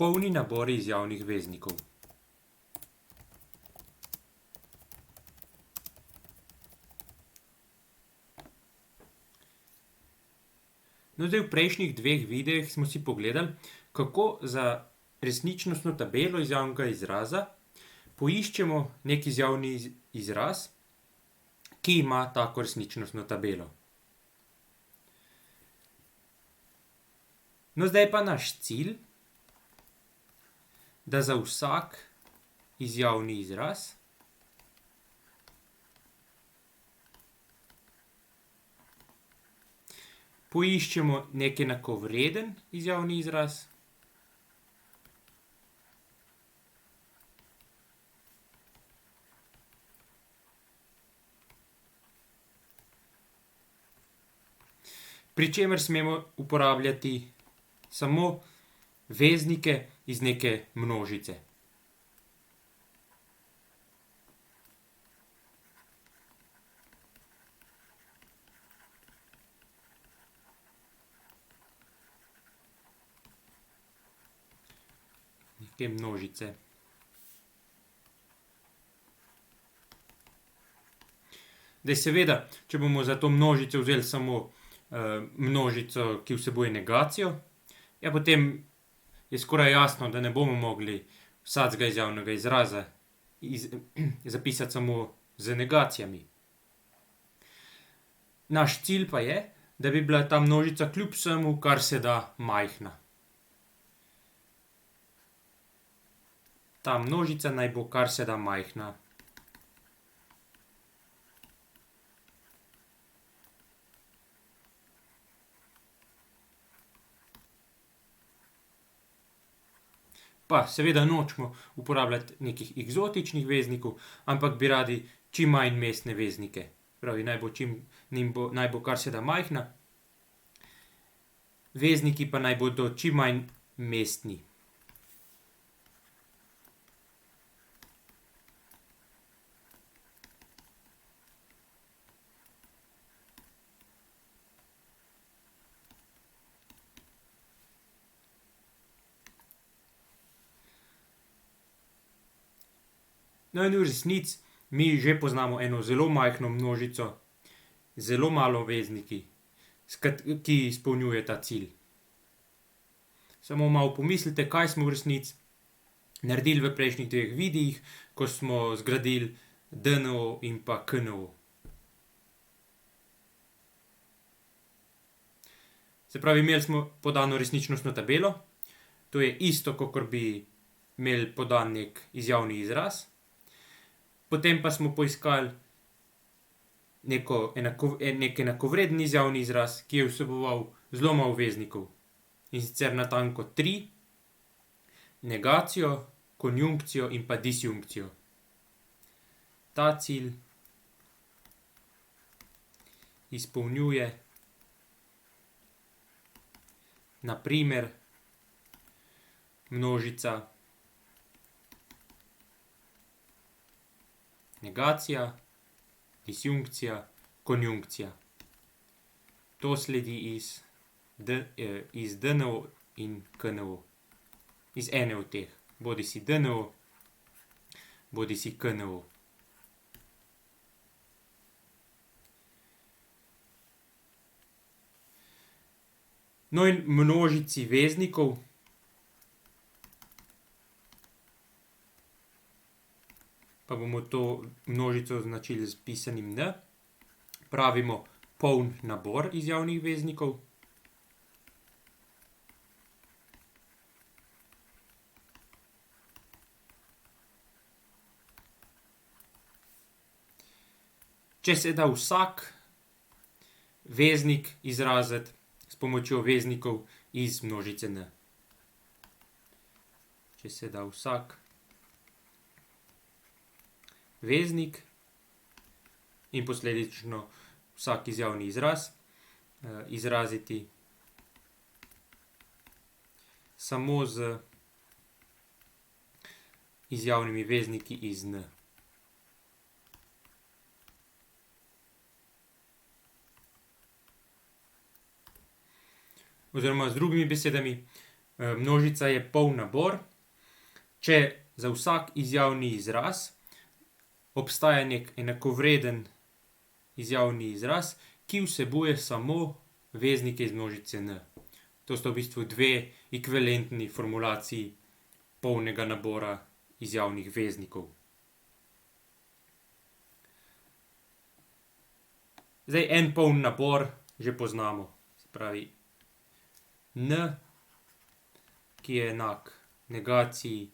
Polni nabori izjavnih veznikov. No, zdaj v prejšnjih dveh videih smo si pogledali, kako za resničnostno tabelo izjavnega izraza poiščemo neki izjavni izraz, ki ima tako resničnostno tabelo. No, zdaj pa naš cilj, da za vsak izjavni izraz poiščemo neki enakovreden izjavni izraz pri čemer smemo uporabljati samo veznike iz neke množice. Neke množice. Zdaj seveda, če bomo za to množico vzeli samo množico, ki vsebuje negacijo, ja, potem je skoraj jasno, da ne bomo mogli vsakega izjavnega izraza zapisati samo z negacijami. Naš cilj pa je, da bi bila ta množica kljub vsemu kar se da majhna. Ta množica naj bo kar se da majhna. Pa seveda nočemo uporabljati nekih eksotičnih veznikov, ampak bi radi čim manj mestne veznike. Pravi, naj bo kar se da majhna. Vezniki pa naj bodo čim manj mestni. No, in v resnici mi že poznamo eno zelo majhno množico, zelo malo vezniki, ki izpolnjuje ta cilj. Samo malo pomislite, kaj smo v resnici naredili v prejšnjih dveh videih, ko smo zgradili DNO in pa KNO. Se pravi, imeli smo podano resničnostno tabelo, to je isto, kakor bi imeli podan nek izjavni izraz. Potem pa smo poiskali nek enakovreden izjavni izraz, ki je vseboval zelo malo veznikov. In sicer natanko 3, negacijo, konjunkcijo in pa disjunkcijo. Ta cilj izpolnjuje na primer množica negacija, disjunkcija, konjunkcija. To sledi iz DNO in KNO. Iz ene od teh. Bodisi DNO, bodisi KNO. No, in množici veznikov pa bomo to množico označili s pisanim N, pravimo poln nabor izjavnih veznikov. Če se da vsak veznik izraziti s pomočjo veznikov iz množice N. Če se da vsak veznik in posledično vsak izjavni izraz izraziti samo z izjavnimi vezniki iz N. Oziroma z drugimi besedami, množica je poln nabor, če za vsak izjavni izraz obstaja neki enakovreden izjavni izraz, ki vsebuje samo veznike iz množice n. To sta v bistvu dve ekvivalentni formulaciji polnega nabora izjavnih veznikov. Zdaj, en poln nabor že poznamo. Se pravi, n, ki je enak negaciji,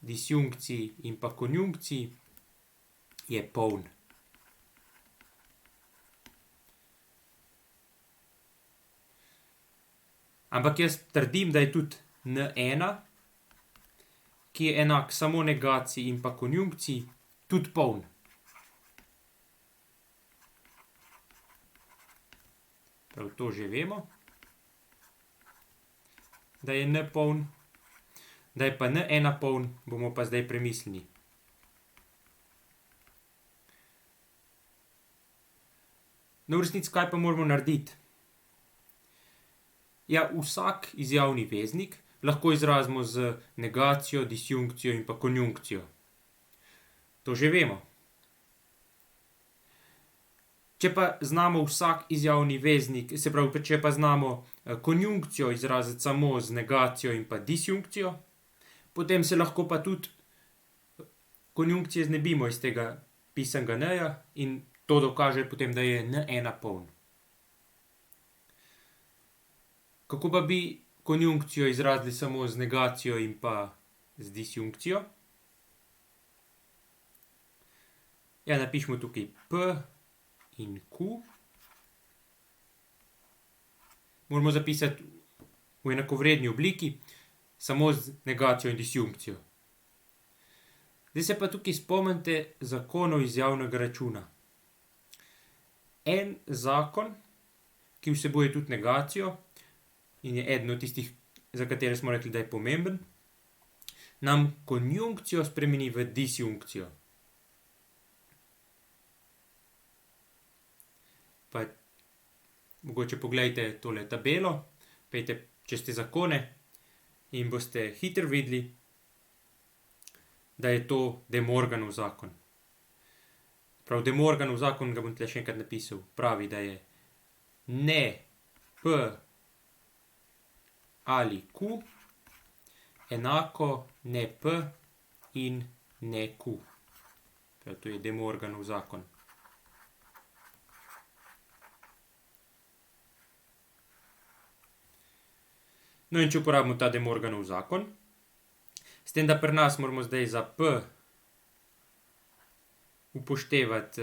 disjunkciji in pa konjunkciji, je poln. Ampak jaz trdim, da je tudi n1, ki je enak samo negaciji in pa konjunkciji, tudi poln. Prav to že vemo, da je n poln. Da je pa n1 poln, bomo pa zdaj premislili. No, v resnici, kaj pa moramo narediti? Ja, vsak izjavni veznik lahko izrazimo z negacijo, disjunkcijo in pa konjunkcijo. To že vemo. Če pa znamo vsak izjavni veznik, se pravi, če pa znamo konjunkcijo izraziti samo z negacijo in pa disjunkcijo, potem se lahko pa tudi konjunkcije znebimo iz tega pisanega n-ja in to dokaže potem, da je n1 poln. Kako pa bi konjunkcijo izrazili samo z negacijo in pa z disjunkcijo? Ja, napišemo tukaj p in q. Moramo zapisati v enakovredni obliki, samo z negacijo in disjunkcijo. Zdaj se pa tukaj spomnite zakonov izjavnega računa. En zakon, ki vsebuje tudi negacijo in je eden od tistih, za katere smo rekli, da je pomemben, nam konjunkcijo spremeni v disjunkcijo. Pa mogoče pogledajte tole tabelo, pojdite čez te zakone in boste hitro videli, da je to De Morganov zakon. Prav, De Morganov zakon, ga bom tle še enkrat napisal, pravi, da je ne p ali q enako ne p in ne q. Prav, to je De Morganov zakon. No, in če uporabimo ta De Morganov zakon, s tem, da pri nas moramo zdaj za p upoštevati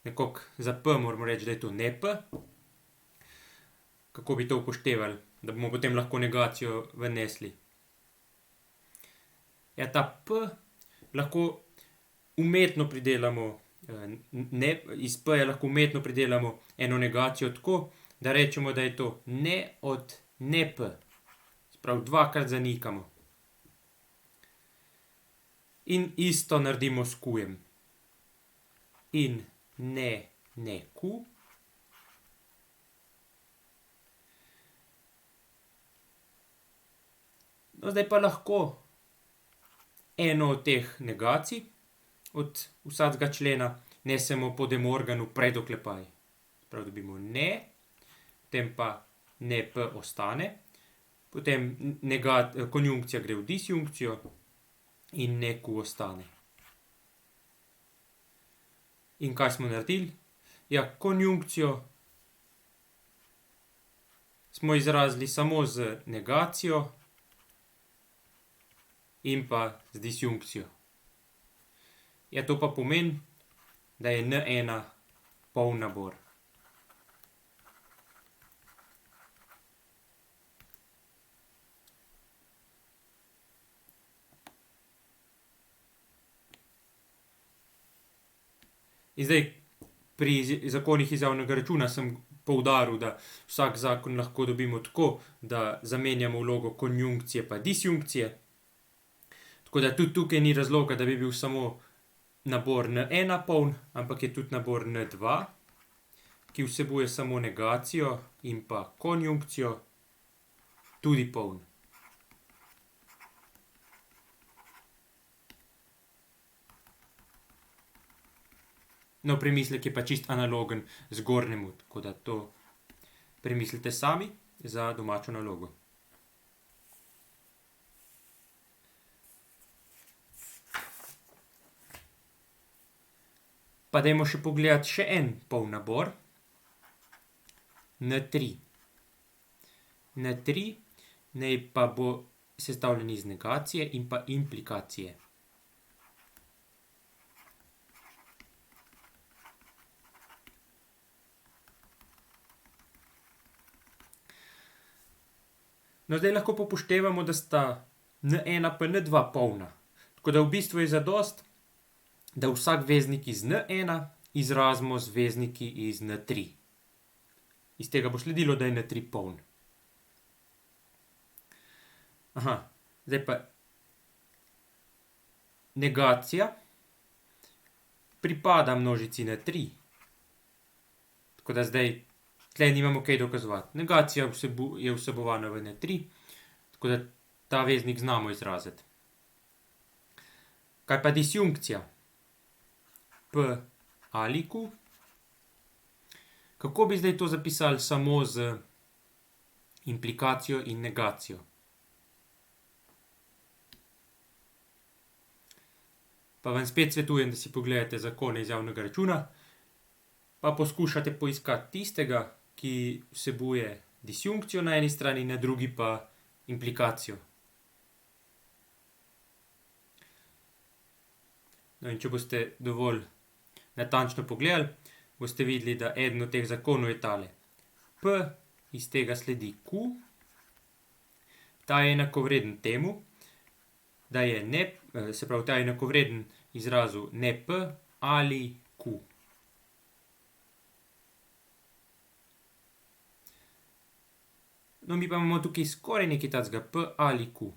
nekako za p moramo reči, da je to ne p. Kako bi to upoštevali, da bomo potem lahko negacijo vnesli? Ja, ta p lahko umetno pridelamo, iz p-ja lahko umetno pridelamo eno negacijo tako, da rečemo, da je to ne od ne p. Sprav, dvakrat zanikamo. In isto naredimo s q-jem. In ne q. No, zdaj pa lahko eno od teh negacij od vsakega člena nesemo po De Morganu pred oklepaj. Prav, dobimo ne, potem pa ne p ostane, potem konjunkcija gre v disjunkcijo in ne q ostane. In kaj smo naredili? Ja, konjunkcijo smo izrazili samo z negacijo in pa z disjunkcijo. Ja, to pa pomeni, da je n1 poln nabor. In zdaj, pri zakonih izjavnega računa sem poudaril, da vsak zakon lahko dobimo tako, da zamenjamo vlogo konjunkcije pa disjunkcije. Tako da tudi tukaj ni razloga, da bi bil samo nabor n1 poln, ampak je tudi nabor n2, ki vsebuje samo negacijo in pa konjunkcijo tudi poln. No, premislek je pa čist analogen zgornjemu, tako da to premislite sami za domačo nalogo. Pa dajmo še pogledati še en poln nabor. N3. N3 naj pa bo sestavljen iz negacije in pa implikacije. No, zdaj lahko upoštevamo, da sta N1 pa N2 polna. Tako da v bistvu je zadost, da vsak veznik iz N1 izrazimo z vezniki iz N3. Iz tega bo sledilo, da je N3 poln. Zdaj pa negacija pripada množici N3. Tako da zdaj tle nimamo kaj dokazovati. Negacija je vsebovana v N3, tako da ta veznik znamo izraziti. Kaj pa disjunkcija? P ali Q. Kako bi zdaj to zapisali samo z implikacijo in negacijo? Pa vam spet svetujem, da si pogledate zakone iz javnega računa, pa poskušate poiskati tistega, ki vsebuje disjunkcijo na eni strani, na drugi pa implikacijo. No, in če boste dovolj natančno pogledali, boste videli, da eden od teh zakonov je tale. P iz tega sledi Q, ta je enakovreden temu, da je ta je enakovreden izrazu ne P ali Q. No, mi pa imamo tukaj skoraj nekaj takega P ali Q.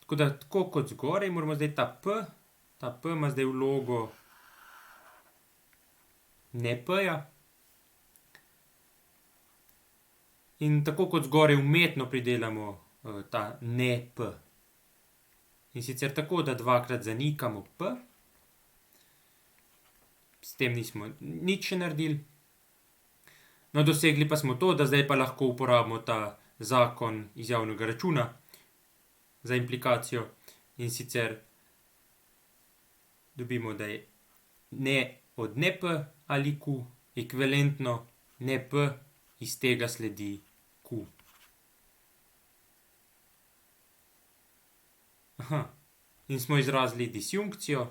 Tako da, tako kot zgoraj, moramo zdaj ta P ima zdaj vlogo ne P-ja. In tako kot zgoraj umetno pridelamo ta ne P. In sicer tako, da dvakrat zanikamo P. S tem nismo nič še naredili. No, dosegli pa smo to, da zdaj pa lahko uporabimo ta zakon iz javnega računa za implikacijo. In sicer dobimo, da je ne od ne P ali Q ekvivalentno ne P iz tega sledi Q. In smo izrazili disjunkcijo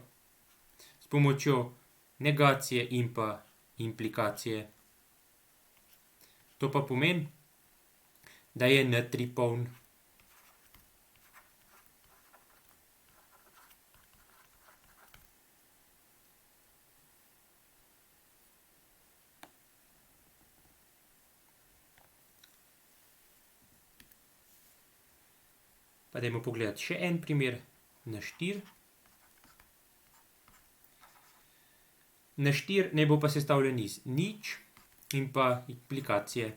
s pomočjo negacije in pa implikacije. To pa pomeni, da je N3 poln. Pa dajmo pogledati še en primer, N4. N4 naj bo pa sestavljen iz nič in pa implikacije.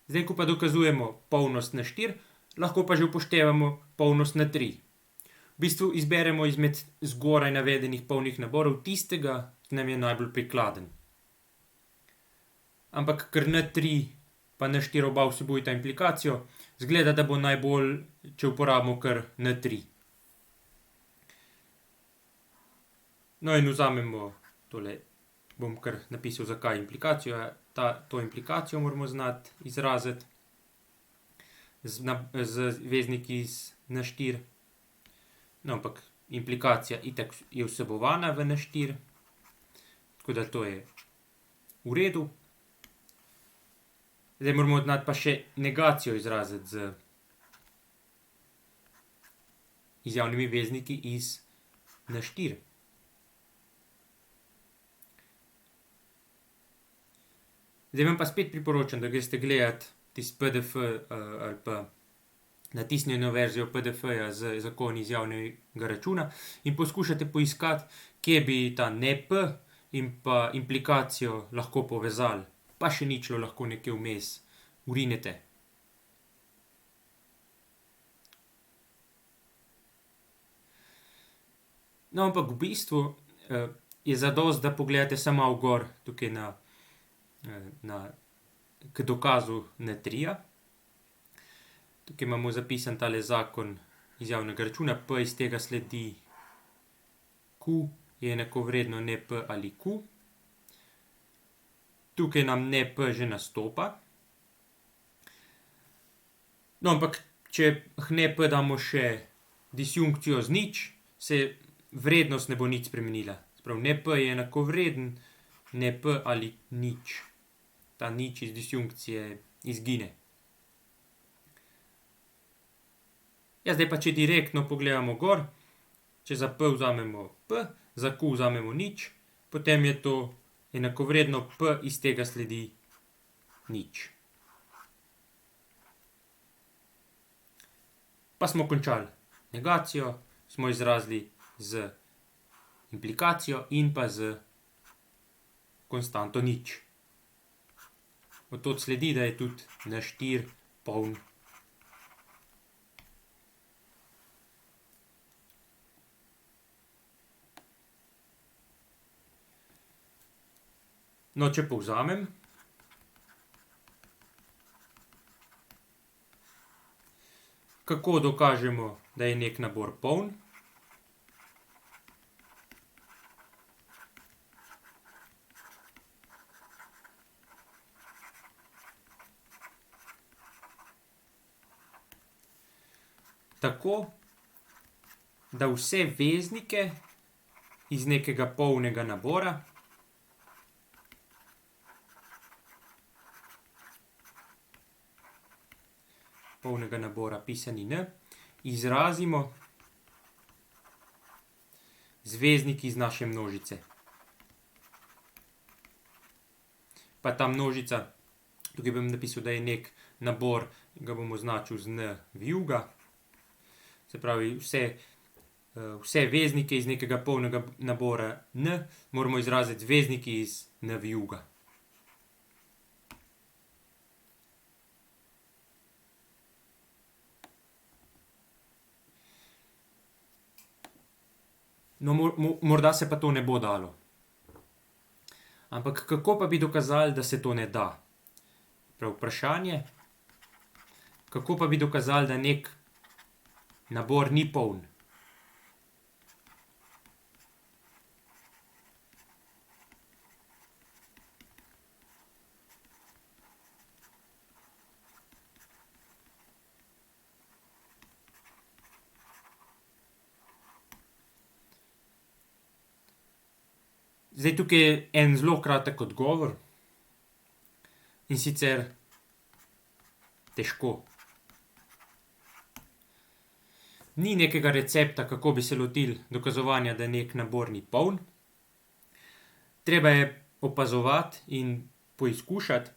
Zdaj, ko pa dokazujemo polnost N4, lahko pa že upoštevamo polnost N3. V bistvu izberemo izmed zgoraj navedenih polnih naborov tistega, ki nam je najbolj prikladen. Ampak ker N3 pa N4 oba vsebujeta implikacijo, zgleda, da bo najbolj, če uporabimo kar N3. No, in vzamemo tole, bom kar napisal, zakaj implikacijo. To implikacijo moramo znati izraziti z vezniki iz N4. No, ampak implikacija itak je vsebovana v N4, tako da to je v redu. Zdaj moramo znati pa še negacijo izraziti z izjavnimi vezniki iz N4. Zdaj vam pa spet priporočam, da greste gledati tisti PDF ali pa natisnjeno verzijo PDF-ja z zakoni iz javnega računa in poskušate poiskati, kje bi ta NP in pa implikacijo lahko povezali, pa še ničlo lahko nekje vmes vrinete. No, ampak v bistvu je zadosti, da pogledate samo malo gor, tukaj k dokazu N3. Tukaj imamo zapisan tale zakon iz javnega računa, P iz tega sledi Q je enakovredno NP ali Q. Tukaj nam NP že nastopa. No, ampak če k NP damo še disjunkcijo z nič, se vrednost ne bo nič spremenila. Sprav, NP je enakovreden NP ali nič. Ta nič iz disjunkcije izgine. Ja, zdaj pa če direktno pogledamo gor, če za P vzamemo P, za Q vzamemo nič, potem je to enakovredno P iz tega sledi nič. Pa smo končali. Negacijo smo izrazili z implikacijo in pa z konstanto nič. Od tod sledi, da je tudi N4 poln. No, če povzamem. Kako dokažemo, da je nek nabor poln? Tako, da vse veznike iz nekega polnega nabora pisani N, izrazimo z vezniki iz naše množice. Pa ta množica, tukaj bom napisal, da je nek nabor, ga bom označil z N vijuga. Se pravi, vse veznike iz nekega polnega nabora N moramo izraziti z vezniki iz N vijuga. No, morda se pa to ne bo dalo. Ampak kako pa bi dokazali, da se to ne da? Prav vprašanje, kako pa bi dokazali, da nek nabor ni poln? Zdaj, tukaj je en zelo kratek odgovor, in sicer težko. Ni nekega recepta, kako bi se lotili dokazovanja, da nek nabor ni poln. Treba je opazovati in poizkušati.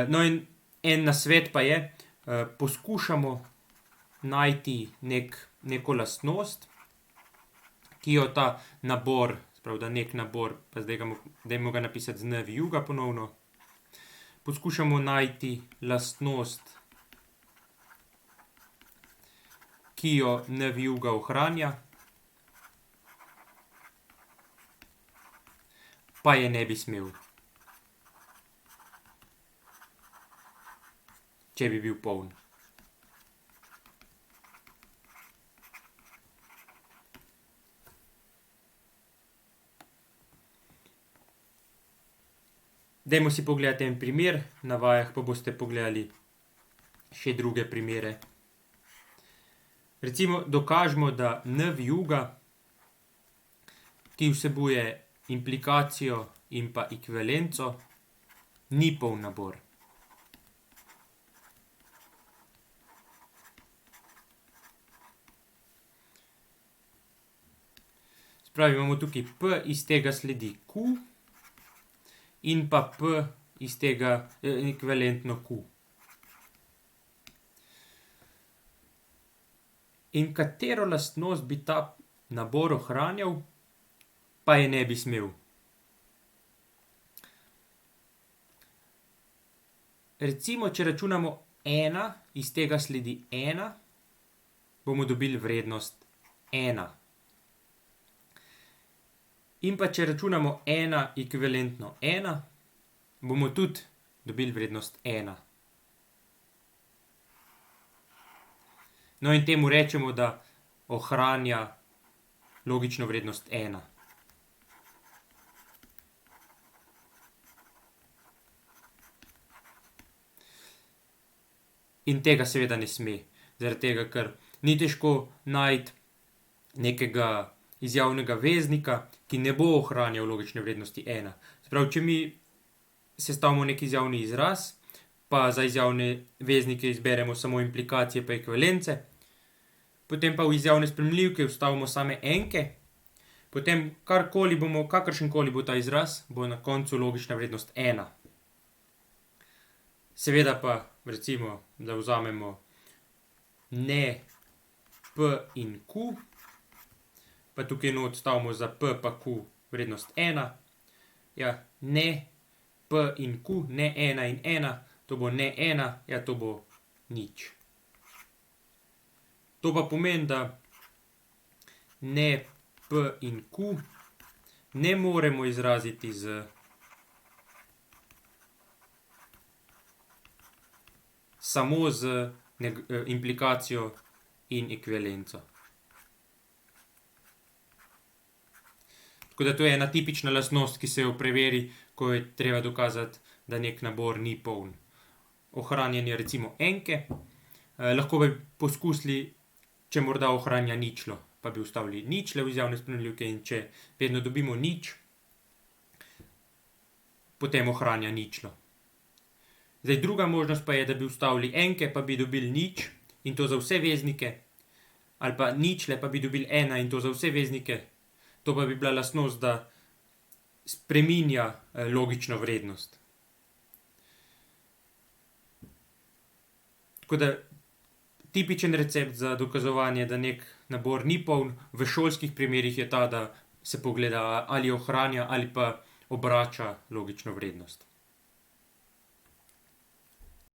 No, in en nasvet pa je, poskušamo najti neko lastnost, ki jo ta nabor, sprav, da nek nabor, pa zdaj dajmo ga napisati z N vijuga ponovno, poskušamo najti lastnost, ki jo N vijuga ohranja, pa je ne bi smel, če bi bil poln. Dajmo si pogledati en primer, na vajah pa boste pogledali še druge primere. Recimo, dokažimo, da N vijuga, ki vsebuje implikacijo in pa ekvivalenco, ni poln nabor. Spravi, imamo tukaj P iz tega sledi Q in pa P iz tega ekvivalentno Q. In katero lastnost bi ta nabor ohranjal, pa je ne bi smel? Recimo, če računamo ena, iz tega sledi ena, bomo dobili vrednost ena. In pa če računamo ena ekvivalentno ena, bomo tudi dobili vrednost ena. No, in temu rečemo, da ohranja logično vrednost ena. In tega seveda ne sme, zaradi tega, ker ni težko najti nekega izjavnega veznika, ki ne bo ohranjal logične vrednosti ena. Se pravi, če mi sestavimo neki izjavni izraz, pa za izjavne veznike izberemo samo implikacije pa ekvivalence, potem pa v izjavne spremenljivke vstavimo same enke, potem kakršenkoli bo ta izraz, bo na koncu logična vrednost ena. Seveda pa, recimo, da vzamemo ne p in q, pa tukaj not stavimo za p pa q vrednost ena. Ja, ne p in q, ne ena in ena, to bo ne ena, ja, to bo nič. To pa pomeni, da ne p in q ne moremo izraziti samo z implikacijo in ekvivalenco. Tako da to je ena tipična lastnost, ki se jo preveri, ko je treba dokazati, da neki nabor ni poln. Ohranjanje recimo enke, lahko bi poskusili, če morda ohranja ničlo, pa bi vstavili ničle v izjavne spremenljivke, in če vedno dobimo nič, potem ohranja ničlo. Zdaj, druga možnost pa je, da bi vstavili enke, pa bi dobili nič, in to za vse veznike, ali pa ničle, pa bi dobili ena, in to za vse veznike. To pa bi bila lastnost, da spreminja logično vrednost. Tako da tipičen recept za dokazovanje, da neki nabor ni poln, v šolskih primerih je ta, da se pogleda, ali ohranja ali pa obrača logično vrednost.